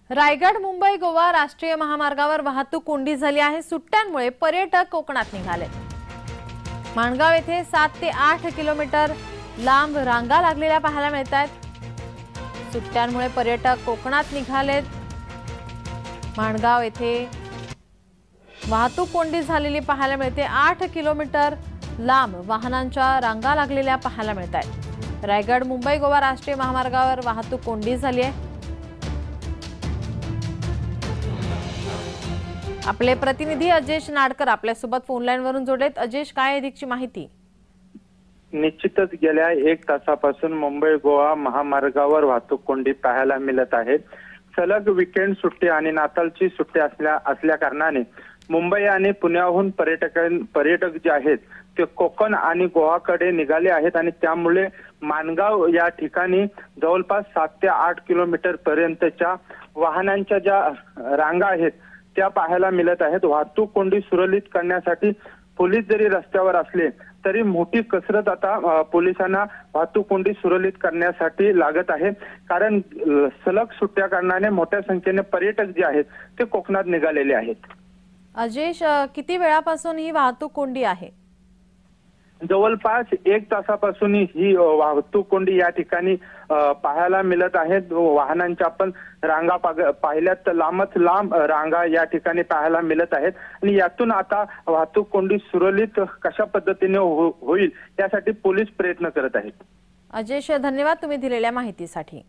रायगड मुंबई गोवा राष्ट्रीय महामार्गावर वाहतूक कोंडी झाली आहे। सुट्ट्यांमुळे पर्यटक कोकणात निघाले। माणगाव येथे 7 ते 8 किलोमीटर लांब रांगा लागलेल्या पाहायला मिळत आहेत। सुट्ट्यांमुळे पर्यटक कोकणात निघालेत। माणगाव येथे वाहतूक कोंडी झालेली पाहायला मिळते। 8 किलोमीटर लांब वाहनांच्या रांगा लागलेल्या पाहायला मिळत आहेत। रायगड मुंबई गोवा राष्ट्रीय महामार्गावर वाहतूक कोंडी झाली आहे। आपले प्रतिनिधी अजेश नाडकर आपल्यासोबत फोन लाईन वरून जोडलेत। अजेश, काय अधिकची माहिती? निश्चितच गेल्या 1 तासापासून मुंबई गोवा महामार्गावर वाहतूक कोंडी पाहायला मिळत आहे। सलग वीकेंड सुट्टी आणि नाताळची सुट्टी असल्या कारणाने मुंबई आणि पुण्याहून पर्यटक जे आहेत ते कोकण आणि गोवाकडे निघाले आहेत आणि त्यामुळे माणगाव या ठिकाणी जवळपास 7 ते 8 किलोमीटर पर्यंतच्या वाहनांच्या ज्या रांगा आहेत त्या पाहायला मिळत आहेत। वाहतूक कोंडी सुरळीत करण्यासाठी पोलीस जरी रस्त्यावर असले तरी मोठी कसरत आता पोलिसांना वाहतूक कोंडी सुरळीत करण्यासाठी लागत आहे। कारण सलग सुट्ट्या कारणाने मोठ्या संख्येने पर्यटक जे आहेत ते कोकणात निघालेले आहेत। अजेश, किती वेळापासून ही वाहतूक कोंडी आहे? जवळपास 1 तासापासून ही वाहतूक कोंडी या ठिकाणी पाहायला मिळत आहेत। वाहनांच्या आपण रांगा पाहिल्यात तर लांबच लांब रांगा या ठिकाणी पाहायला मिळत आहेत आणि यातून आता वाहतूक कोंडी सुरळीत कशा पद्धतीने होईल यासाठी पोलीस प्रयत्न करत आहेत। अजेश, धन्यवाद तुम्ही दिलेल्या माहितीसाठी।